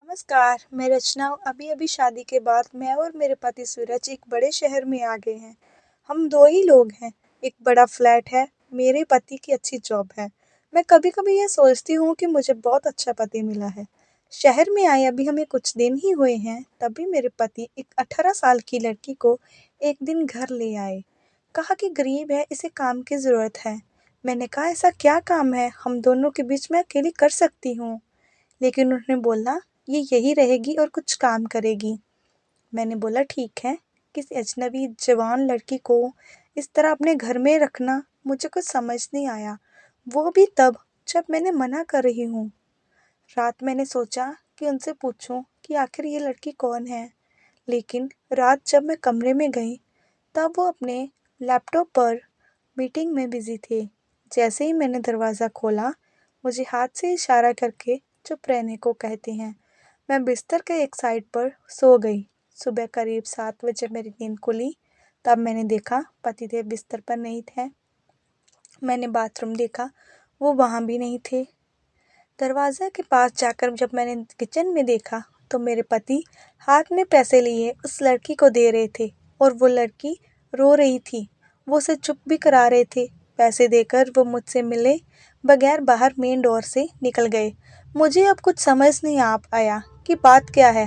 नमस्कार, मैं रचना। अभी-अभी शादी के बाद मैं और मेरे पति सूरज एक बड़े शहर में आ गए हैं। हम दो ही लोग हैं। एक बड़ा फ्लैट है। मेरे पति की अच्छी जॉब है। मैं कभी-कभी ये सोचती हूँ कि मुझे बहुत अच्छा पति मिला है। शहर में आए अभी हमें कुछ दिन ही हुए हैं, तभी मेरे पति एक 18 साल की लड़की को एक दिन घर ले आए। कहा कि गरीब है, इसे काम की ज़रूरत है। मैंने कहा ऐसा क्या काम है, हम दोनों के बीच में अकेली कर सकती हूँ। लेकिन उन्होंने बोला ये यही रहेगी और कुछ काम करेगी। मैंने बोला ठीक है। किसी अजनबी जवान लड़की को इस तरह अपने घर में रखना मुझे कुछ समझ नहीं आया, वो भी तब जब मैंने मना कर रही हूँ। रात मैंने सोचा कि उनसे पूछूं कि आखिर ये लड़की कौन है, लेकिन रात जब मैं कमरे में गई तब वो अपने लैपटॉप पर मीटिंग में बिजी थे। जैसे ही मैंने दरवाज़ा खोला, मुझे हाथ से इशारा करके चुप रहने को कहते हैं। मैं बिस्तर के एक साइड पर सो गई। सुबह करीब 7 बजे मेरी नींद खुली। तब मैंने देखा पतिदेव बिस्तर पर नहीं थे। मैंने बाथरूम देखा, वो वहाँ भी नहीं थे। दरवाज़ा के पास जाकर जब मैंने किचन में देखा तो मेरे पति हाथ में पैसे लिए उस लड़की को दे रहे थे और वो लड़की रो रही थी। वो उसे चुप भी करा रहे थे। पैसे देकर वो मुझसे मिले बगैर बाहर मेन डोर से निकल गए। मुझे अब कुछ समझ नहीं आ आया कि बात क्या है।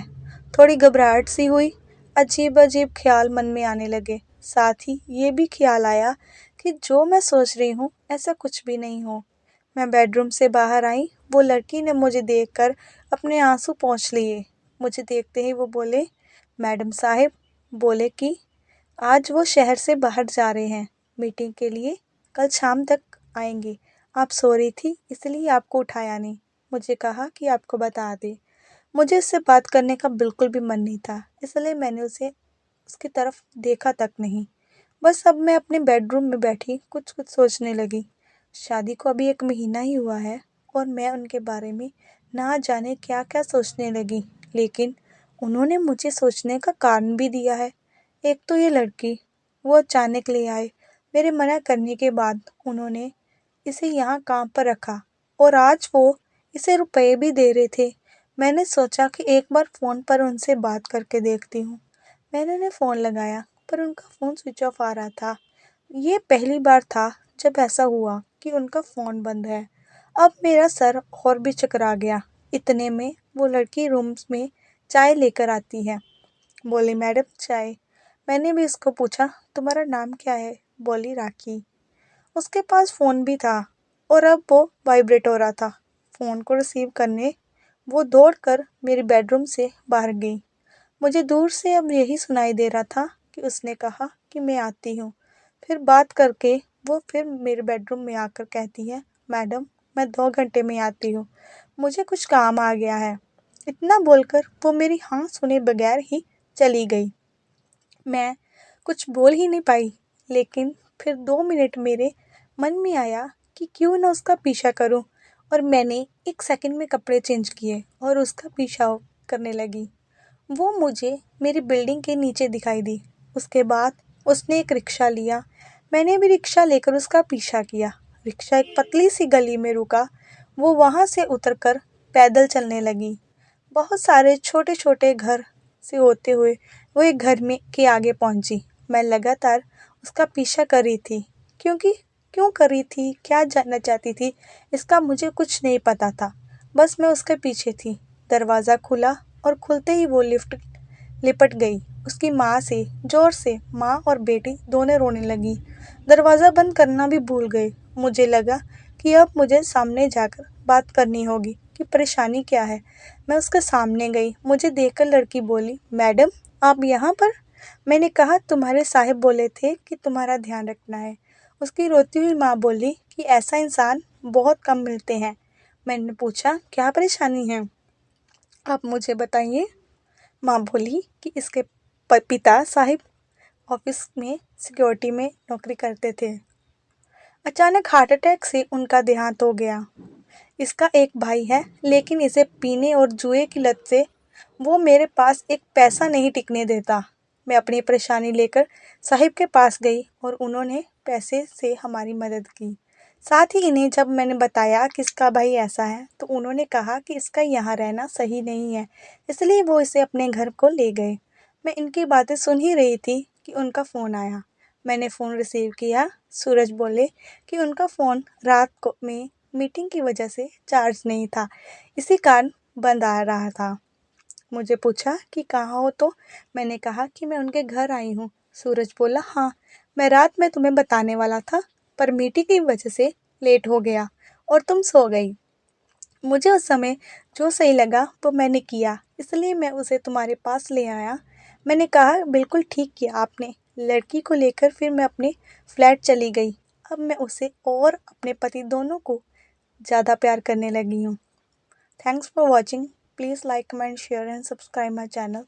थोड़ी घबराहट सी हुई। अजीब अजीब ख्याल मन में आने लगे। साथ ही ये भी ख्याल आया कि जो मैं सोच रही हूँ ऐसा कुछ भी नहीं हो। मैं बेडरूम से बाहर आई। वो लड़की ने मुझे देखकर अपने आंसू पोंछ लिए। मुझे देखते ही वो बोले, मैडम साहिब, बोले कि आज वो शहर से बाहर जा रहे हैं मीटिंग के लिए, कल शाम तक आएंगे। आप सो रही थी इसलिए आपको उठाया नहीं। मुझे कहा कि आपको बता दे। मुझे उससे बात करने का बिल्कुल भी मन नहीं था, इसलिए मैंने उसकी तरफ देखा तक नहीं। बस अब मैं अपने बेडरूम में बैठी कुछ कुछ सोचने लगी। शादी को अभी 1 महीना ही हुआ है और मैं उनके बारे में ना जाने क्या क्या सोचने लगी। लेकिन उन्होंने मुझे सोचने का कारण भी दिया है। एक तो ये लड़की, वो अचानक ले आए। मेरे मना करने के बाद उन्होंने इसे यहाँ काम पर रखा और आज वो इसे रुपए भी दे रहे थे। मैंने सोचा कि एक बार फ़ोन पर उनसे बात करके देखती हूँ। मैंने उन्हें फ़ोन लगाया पर उनका फ़ोन स्विच ऑफ आ रहा था। ये पहली बार था जब ऐसा हुआ कि उनका फ़ोन बंद है। अब मेरा सर और भी चकरा गया। इतने में वो लड़की रूम्स में चाय लेकर आती है। बोली, मैडम चाय। मैंने भी उसको पूछा, तुम्हारा नाम क्या है? बोली, राखी। उसके पास फ़ोन भी था और अब वो वाइब्रेट हो रहा था। फ़ोन को रिसीव करने वो दौड़कर मेरे बेडरूम से बाहर गई। मुझे दूर से अब यही सुनाई दे रहा था कि उसने कहा कि मैं आती हूँ। फिर बात करके वो फिर मेरे बेडरूम में आकर कहती है, मैडम मैं 2 घंटे में आती हूँ, मुझे कुछ काम आ गया है। इतना बोलकर वो मेरी हाँ सुने बगैर ही चली गई। मैं कुछ बोल ही नहीं पाई। लेकिन फिर 2 मिनट मेरे मन में आया कि क्यों ना उसका पीछा करूं, और मैंने 1 सेकंड में कपड़े चेंज किए और उसका पीछा करने लगी। वो मुझे मेरी बिल्डिंग के नीचे दिखाई दी। उसके बाद उसने एक रिक्शा लिया। मैंने भी रिक्शा लेकर उसका पीछा किया। रिक्शा एक पतली सी गली में रुका। वो वहाँ से उतरकर पैदल चलने लगी। बहुत सारे छोटे छोटे घर से होते हुए वो एक घर में के आगे पहुंची। मैं लगातार उसका पीछा कर रही थी, क्योंकि क्यों कर रही थी, क्या जानना चाहती थी, इसका मुझे कुछ नहीं पता था। बस मैं उसके पीछे थी। दरवाज़ा खुला और खुलते ही वो लिफ्ट लिपट गई उसकी माँ से। ज़ोर से माँ और बेटी दोनों रोने लगी। दरवाज़ा बंद करना भी भूल गए। मुझे लगा कि अब मुझे सामने जाकर बात करनी होगी कि परेशानी क्या है। मैं उसके सामने गई। मुझे देखकर लड़की बोली, मैडम आप यहाँ पर? मैंने कहा तुम्हारे साहब बोले थे कि तुम्हारा ध्यान रखना है। उसकी रोती हुई माँ बोली कि ऐसा इंसान बहुत कम मिलते हैं। मैंने पूछा क्या परेशानी है, आप मुझे बताइए। माँ बोली कि इसके पिता साहिब ऑफिस में सिक्योरिटी में नौकरी करते थे। अचानक हार्ट अटैक से उनका देहांत हो गया। इसका एक भाई है, लेकिन इसे पीने और जुए की लत से वो मेरे पास एक पैसा नहीं टिकने देता। मैं अपनी परेशानी लेकर साहिब के पास गई और उन्होंने पैसे से हमारी मदद की। साथ ही इन्हें जब मैंने बताया कि इसका भाई ऐसा है तो उन्होंने कहा कि इसका यहाँ रहना सही नहीं है, इसलिए वो इसे अपने घर को ले गए। मैं इनकी बातें सुन ही रही थी कि उनका फ़ोन आया। मैंने फ़ोन रिसीव किया। सूरज बोले कि उनका फ़ोन रात को में मीटिंग की वजह से चार्ज नहीं था, इसी कारण बंद आ रहा था। मुझे पूछा कि कहाँ हो तो मैंने कहा कि मैं उनके घर आई हूँ। सूरज बोला, हाँ, मैं रात में तुम्हें बताने वाला था, पर मीटिंग की वजह से लेट हो गया और तुम सो गई। मुझे उस समय जो सही लगा वो मैंने किया, इसलिए मैं उसे तुम्हारे पास ले आया। मैंने कहा, बिल्कुल ठीक किया आपने। लड़की को लेकर फिर मैं अपने फ्लैट चली गई। अब मैं उसे और अपने पति दोनों को ज़्यादा प्यार करने लगी हूँ। Thanks for watching. Please like, comment, share and subscribe my channel.